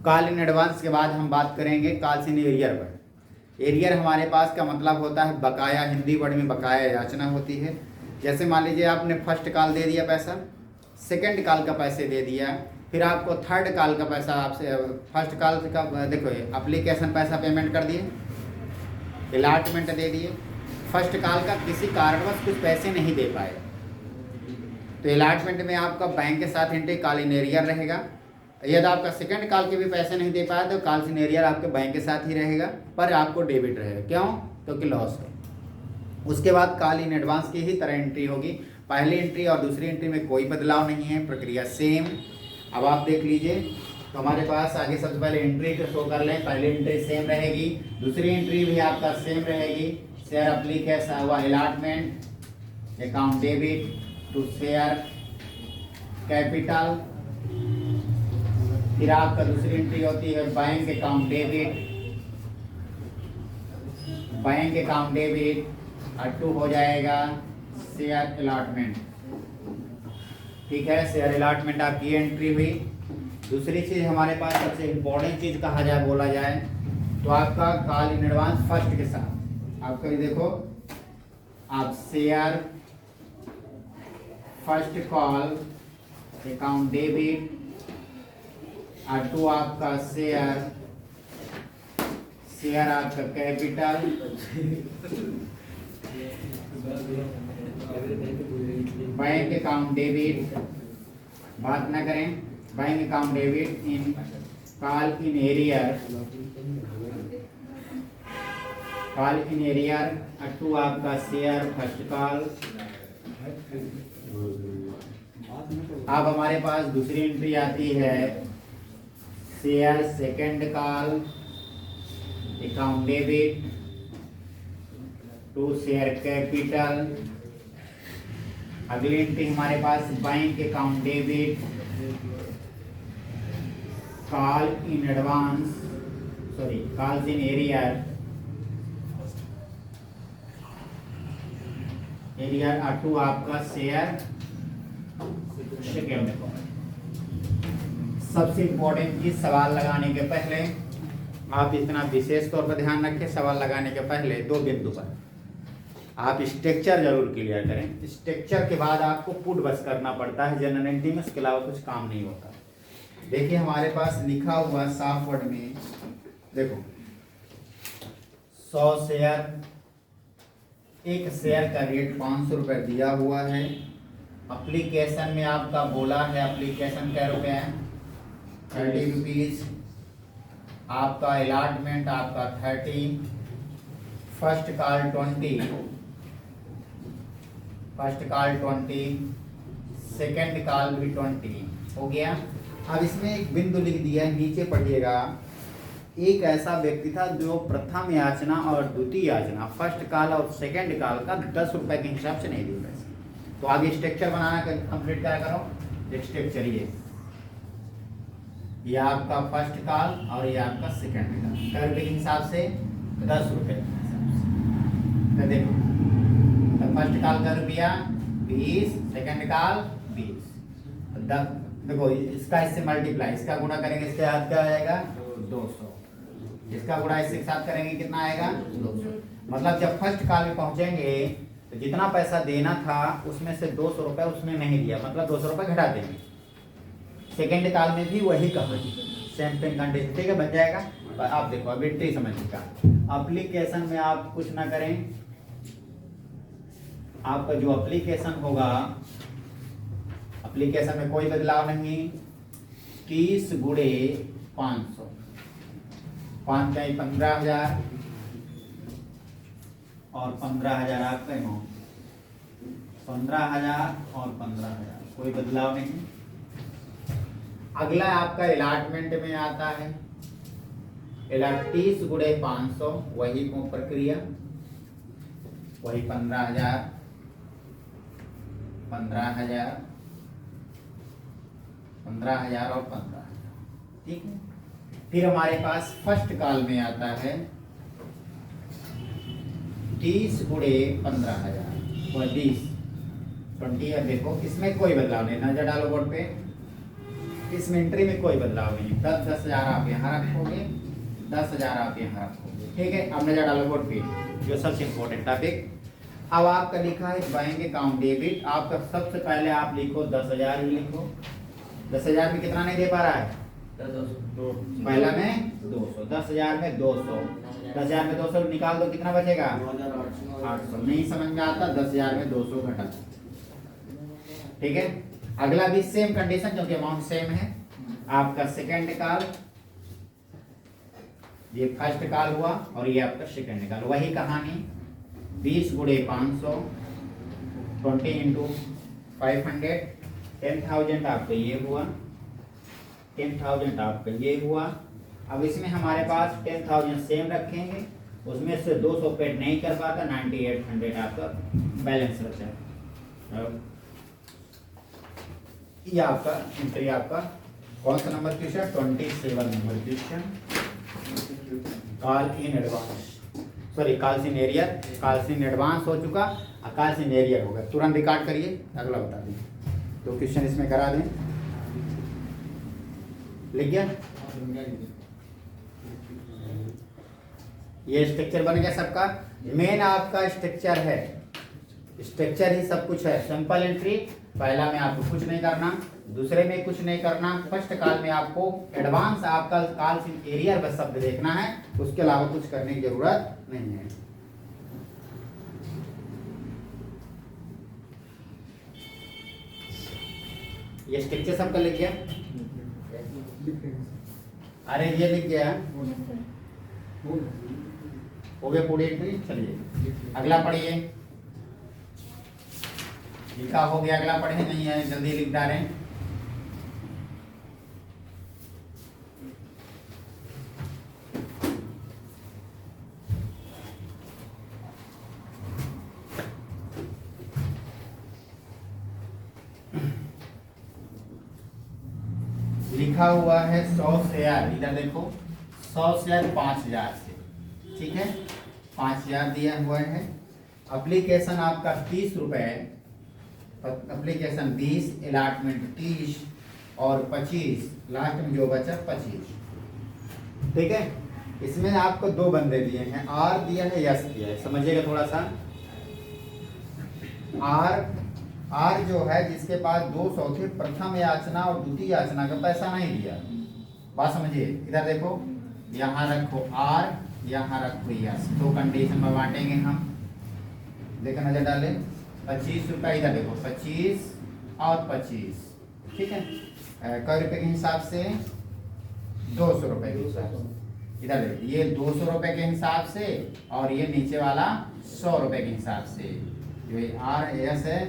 Call in advance के बाद हम बात करेंगे कॉल्स इन एरियर पर। एरियर हमारे पास का मतलब होता है बकाया, हिंदी वर्ड में बकाया याचना होती है। जैसे मान लीजिए आपने फर्स्ट कॉल दे दिया पैसा, सेकंड कॉल का पैसे दे दिया, फिर आपको थर्ड कॉल का पैसा आपसे, फर्स्ट कॉल का देखो एप्लीकेशन पैसा पेमेंट कर दिए, अलॉटमेंट दे दिए, फर्स्ट कॉल का किसी कारणवश कुछ पैसे नहीं दे पाए तो अलॉटमेंट में आपका बैंक के साथ एंट्री कॉल इन एरियर रहेगा। यदि आपका सेकंड कॉल के भी पैसे नहीं दे पाए तो कॉल इन एरियर आपके बैंक के साथ ही रहेगा, पर आपको डेबिट रहेगा। क्यों? क्योंकि लॉस है। उसके बाद कॉल इन एडवांस की ही तरह एंट्री होगी। पहली एंट्री और दूसरी एंट्री में कोई बदलाव नहीं है, प्रक्रिया सेम। अब आप देख लीजिए तो हमारे पास आगे सबसे पहले एंट्री को शो कर लें। पहली एंट्री सेम रहेगी, दूसरी एंट्री भी आपका सेम रहेगी। शेयर एप्लीकेशन हुआ allotment, account debit to share capital. फिर आपका दूसरी एंट्री होती है bank account debit, bank account debit और टू हो जाएगा शेयर अलॉटमेंट। ठीक है, शेयर अलॉटमेंट आपकी एंट्री हुई। दूसरी चीज हमारे पास सबसे इम्पोर्टेंट चीज कहा जाए, बोला जाए तो आपका कॉल इन एडवांस फर्स्ट के साथ आपका ये देखो, आप share first call account debit और टू आपका शेयर आपका कैपिटल, बैंक अकाउंट डेबिट, बात ना करें, bank account debit in call in arrear, call in arrear और टू आपका शेयर फर्स्ट कॉल। अब हमारे पास दूसरी एंट्री आती है share second call account debit to share capital. अगली एंट्री हमारे पास bank account debit call in advance, sorry calls in arrear, arrear और टू आपका शेयर सेकेंड कॉल। सबसे इम्पोर्टेंट चीज, सवाल लगाने के पहले आप इतना विशेष तौर पर ध्यान रखें, सवाल लगाने के पहले दो बिंदु पर आप स्ट्रक्चर जरूर क्लियर करें। स्ट्रक्चर के बाद आपको पुट बस करना पड़ता है जनरल एंट्री में, उसके अलावा कुछ काम नहीं होता। देखिए हमारे पास लिखा हुआ साफ वर्ड में देखो, 100 शेयर, एक शेयर का रेट 500 रुपये दिया हुआ है। एप्लीकेशन में आपका बोला है, एप्लीकेशन क्या रुपये है 30 रुपीज़, आपका अलॉटमेंट आपका 30, first call 20, first call 20, second call भी 20 हो गया। अब इसमें एक बिंदु लिख दिया है, नीचे पढ़िएगा। एक ऐसा व्यक्ति था जो प्रथम याचना और द्वितीय याचना, फर्स्ट कॉल और सेकंड कॉल का 10 रुपए के हिसाब से नहीं दिए पैसे। तो आगे स्ट्रक्चर बनाना कंप्लीट क्या करो, स्ट्रक्चर ये आपका फर्स्ट कॉल और ये आपका सेकंड कॉल, क्या रुपये के हिसाब से 10 रुपये के हिसाब से। तो देखो, तो फर्स्ट कॉल का रुपया 20, सेकंड कॉल 20। देखो इसका इससे मल्टीप्लाई, इसका गुणा करेंगे इसके साथ क्या आएगा 200, इसका गुणा इसके साथ करेंगे कितना आएगा 200। मतलब जब फर्स्ट कॉल में पहुंचेंगे तो जितना पैसा देना था उसमें से 200 रुपये उसने नहीं दिया, मतलब 200 रुपये घटा देंगे। सेकेंड कॉल में भी वही कहानी, सेम पेन कंडीशन, ठीक है, बन जाएगा। आप देखो अब एंट्री समझिएगा। एप्लीकेशन में आप कुछ ना करें, आपका जो एप्लीकेशन होगा, एप्लीकेशन में कोई बदलाव नहीं, 30 गुणे 500, 5 का 15,000 और 15,000 आपका अमाउंट, 15,000 और 15,000, कोई बदलाव नहीं। अगला आपका अलॉटमेंट में आता है, 30 गुणे 500, वही को प्रक्रिया, वही 15,000, 15,000, 15,000 और 15,000, ठीक है। फिर हमारे पास फर्स्ट कॉल में आता है 30 गुणे 15,000, 20 है। देखो इसमें कोई बदलाव नहीं, नजर डालो बोर्ड पे, इसमें एंट्री में कोई बदलाव नहीं। 10,000 आप यहाँ रखोगे, 10,000 आप यहाँ रखोगे, ठीक है। अब नजर डालो बोर्ड पे, जो सबसे इम्पोर्टेंट टॉपिक। अब आपका लिखा है बैंक अकाउंट डेबिट। आपका सबसे पहले आप लिखो 10,000 ही लिखो। 10,000 में कितना नहीं दे पा रहा है? पहला में 200, 10,000 में 200, 10,000 में 200 निकाल दो, कितना बचेगा? 800। नहीं समझ में आता, 10,000 में 200 घटा, ठीक है। अगला भी सेम कंडीशन, क्योंकि अमाउंट सेम है। आपका सेकंड कॉल, ये फर्स्ट कॉल हुआ और ये आपका सेकंड कॉल, वही कहानी। 20 गुणे 500, 20 इंटू 500, 10,000 आपका ये हुआ, 10,000 आपका ये हुआ। अब इसमें हमारे पास 10,000 सेम रखेंगे, उसमें से 200 पेड नहीं कर पाता, 9800 आपका बैलेंस बचा है। ये आपका एंट्री, आपका कौन सा number question? 27 number question. Call in advance, sorry calls in arrear, calls in advance हो चुका, कॉल्स इन एरियर होगा। तुरंत रिकॉर्ड करिए, अगला बता दें। तो क्वेश्चन इसमें करा दें, लिख गया? ये स्ट्रक्चर बन गया सबका। मेन आपका स्ट्रक्चर है, स्ट्रक्चर ही सब कुछ है। सिंपल एंट्री, पहला में आपको कुछ नहीं करना, दूसरे में कुछ नहीं करना, फर्स्ट कॉल में आपको एडवांस आपका कॉल्स इन एरियर बस शब्द देखना है, उसके अलावा कुछ करने की जरूरत नहीं है। ये स्ट्रक्चर सबका लिख गया? अरे ये लिख गया, हो गया पूरी एंट्री। चलिए अगला पढ़िए, लिखा हो गया, अगला पढ़े नहीं है, जल्दी लिख डालें। लिखा हुआ है 100 शेयर, इधर देखो 100 शेयर 5,000 से, ठीक है। 5,000 दिया हुआ है। एप्लीकेशन आपका 30 रुपए, एप्लीकेशन 20, अलॉटमेंट 30 और 25, लास्ट में जो बचा 25, ठीक है। इसमें आपको दो बंदे दिए हैं, आर दिया है, यस दिया है, समझिएगा थोड़ा सा। आर जो है जिसके पास 200 थे, प्रथम याचना और द्वितीय याचना का पैसा नहीं दिया। बात समझिए, इधर देखो, यहाँ रखो आर, यहाँ रखो यस, दो कंडीशन में बांटेंगे हम। देखो नजर डाले, 25 रुपये, इधर देखो 25 और 25, ठीक है। कई रुपए के हिसाब से? 200 रुपए के हिसाब से। इधर देखो, ये 200 रुपए के हिसाब से और ये नीचे वाला 100 रुपए के हिसाब से। जो आर एस है,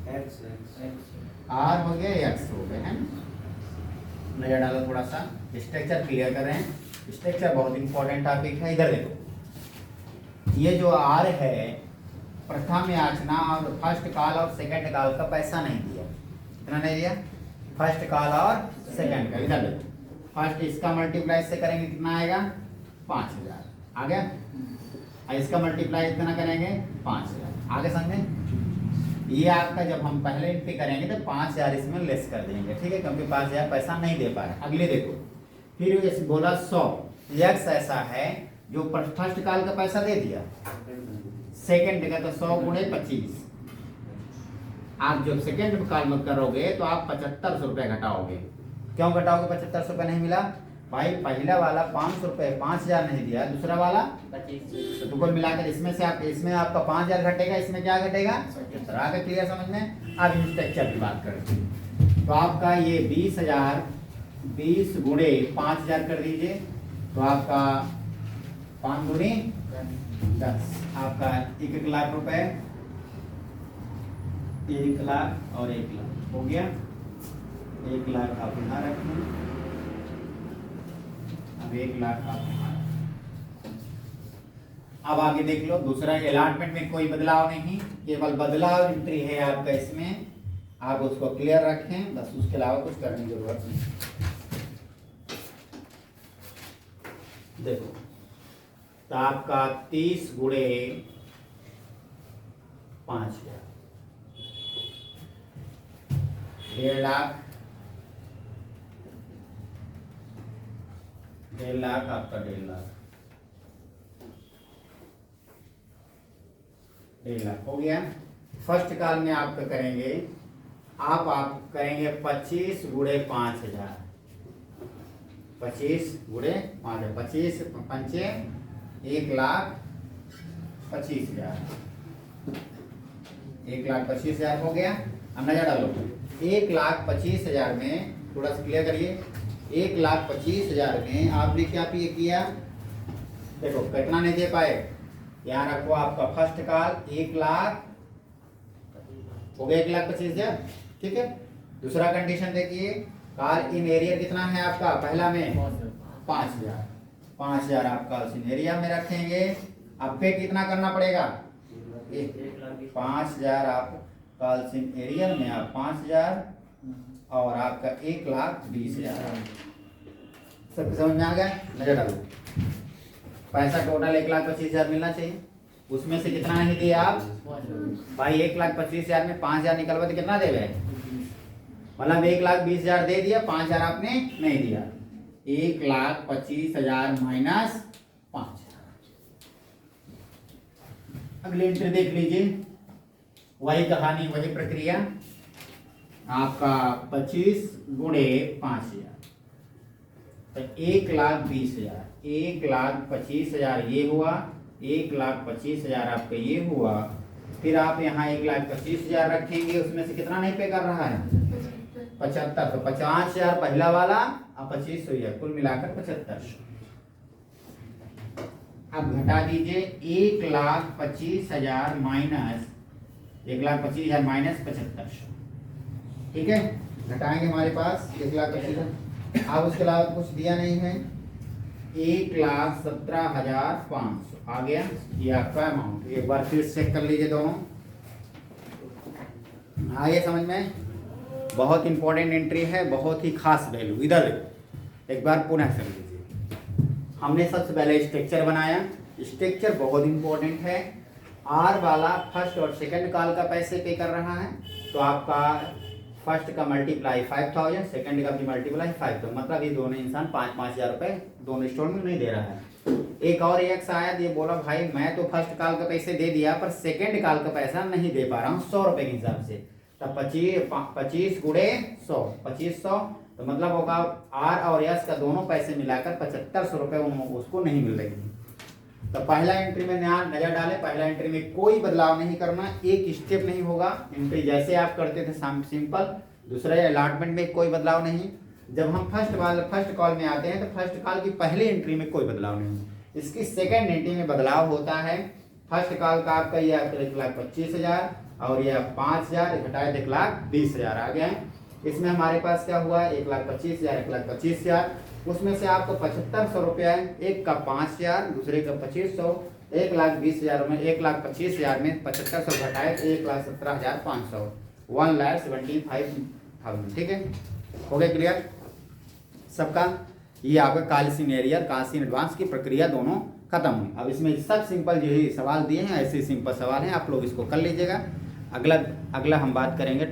आर हो गया, एक्स हो गया, है ना। नजर डालो, थोड़ा सा स्ट्रक्चर क्लियर कर रहे हैं। स्ट्रक्चर बहुत इंपॉर्टेंट टॉपिक है। इधर देखो, ये जो आर है, प्रथम याचना और फर्स्ट कॉल और सेकंड कॉल का पैसा नहीं दिया। कितना नहीं दिया? फर्स्ट कॉल और सेकंड का। इधर देखो, फर्स्ट इसका मल्टीप्लाई से करेंगे कितना आएगा? 5,000 आ गया। और इसका मल्टीप्लाई कितना करेंगे? 5,000। आगे समझे? ये आपका जब हम पहले एंट्री करेंगे तो 5,000 इसमें लेस कर देंगे, ठीक है, क्योंकि 5,000 पैसा नहीं दे पा रहे। अगले देखो, फिर ये बोला 100, यक्स ऐसा है जो फर्स्ट कॉल का पैसा दे दिया, सेकंड का तो 100 गुणे 25। आप जब सेकंड कॉल में करोगे तो आप 75 रुपये घटाओगे। क्यों घटाओगे? 75 रुपये नहीं मिला भाई, पहला वाला 500 रुपये, 5,000 नहीं दिया, दूसरा वाला 25, तो कुल मिलाकर इसमें आपका 5,000 घटेगा, इसमें क्या घटेगा? 75। आगे क्लियर समझ में? अब स्ट्रक्चर की बात करते हैं। तो आपका ये 20,000, 20 गुणे 5,000 कर दीजिए, तो आपका 5 गुणे 10, आपका 1 लाख रुपए, 1 लाख और 1 लाख हो गया। 1 लाख आप यहाँ रखें, अब 1 लाख आप यहाँ। अब आगे देख लो, दूसरा अलॉटमेंट में कोई बदलाव नहीं, केवल बदलाव एंट्री है आपका इसमें, आप उसको क्लियर रखें बस, उसके अलावा कुछ करने की जरूरत नहीं। देखो, तो आपका 30 गुणे 5,000, 1.5 लाख, 1.5 लाख आपका 1.5 लाख हो गया। फर्स्ट कॉल में आपका करेंगे आप करेंगे 25 गुणे 5,000, 25 गुणे 5,000, 25 पंचे 1,25,000, 1,25,000 हो गया। अब नजर डालो 1,25,000 में, थोड़ा सा क्लियर करिए, 1,25,000 में आपने क्या किया, देखो कितना नहीं दे पाए, यहाँ रखो आपका फर्स्ट कॉल 1 लाख हो गया, 1,25,000, ठीक है। दूसरा कंडीशन देखिए, कॉल इन एरियर कितना है आपका, पहला में 5,000, 5,000 आप कॉल इन एरिया में रखेंगे। अब पे कितना करना पड़ेगा, 5,000 आप कॉल इन एरिया में आप 5,000 और आपका 1,20,000। सब समझ में आ गया। नजर डालो, पैसा टोटल 1,25,000 मिलना चाहिए, उसमें से कितना नहीं दिए आप भाई, 1,25,000 में 5,000 निकलवा तो कितना दे गए, मतलब 1,20,000 दे दिया, 5,000 आपने नहीं दिया, 1,25,000 माइनस 5,000। अगली एंट्री देख लीजिए, वही कहानी वही प्रक्रिया, आपका 25 गुणे 5,000 तो 1,20,000, 1,25,000 ये हुआ, 1,25,000 आपका ये हुआ। फिर आप यहाँ 1,25,000 रखेंगे, उसमें से कितना नहीं पे कर रहा है, 75, तो 50,000 पहला वाला और 2500 ये कुल मिलाकर 7500। अब घटा दीजिए 1,25,000 माइनस 1,25,000 माइनस 7500, ठीक है। घटाएंगे हमारे पास 1,25,000, अब उसके अलावा कुछ दिया नहीं है, 1,17,500 आ गया ये आपका अमाउंट। एक बार फिर चेक कर लीजिए दोनों, आइए समझ में, बहुत इंपॉर्टेंट एंट्री है, बहुत ही खास वैल्यू। इधर एक बार पुनः कर लीजिए, हमने सबसे पहले स्ट्रक्चर बनाया, स्ट्रक्चर बहुत इंपॉर्टेंट है। आर वाला फर्स्ट और सेकंड कॉल का पैसे पे कर रहा है, तो आपका फर्स्ट का मल्टीप्लाई 5,000, सेकंड का भी मल्टीप्लाई 5,000, मतलब ये दोनों इंसान 5,000 रुपए दोनों इंस्टॉलमेंट नहीं दे रहा है। एक और एक शायद ये बोला भाई मैं तो फर्स्ट कॉल का पैसे दे दिया पर सेकंड कॉल का पैसा नहीं दे पा रहा हूँ 100 रुपए के हिसाब से, तो 25 गुणे 100, 2500, तो मतलब होगा आर और यस का दोनों पैसे मिलाकर 7500 रुपए उसको नहीं मिल रही। तो पहला एंट्री में नजर डाले, पहला एंट्री में कोई बदलाव नहीं करना, एक स्टेप नहीं होगा, एंट्री जैसे आप करते थे सिंपल। दूसरा अलॉटमेंट में कोई बदलाव नहीं। जब हम फर्स्ट कॉल में आते हैं तो फर्स्ट कॉल की पहली एंट्री में कोई बदलाव नहीं, इसकी सेकंड एंट्री में बदलाव होता है। फर्स्ट कॉल का आपका ये 1,25,000 और ये 5,000 घटाए 1,20,000 आ गया। इसमें हमारे पास क्या हुआ, 1,25,000, उसमें से आपको 7500 रुपया है, एक का 5,000 दूसरे का 2500, 1,20,000 में 1,25,000 में 7500 घटाए 1,17,500, 1,75,000, ठीक है। हो गया क्लियर सबका। ये आपका कालसिन एरियर कालसिन एडवांस की प्रक्रिया दोनों खत्म हुई। अब इसमें सब सिंपल यही सवाल दिए हैं, ऐसे सिंपल सवाल हैं, आप लोग इसको कर लीजिएगा। अगला हम बात करेंगे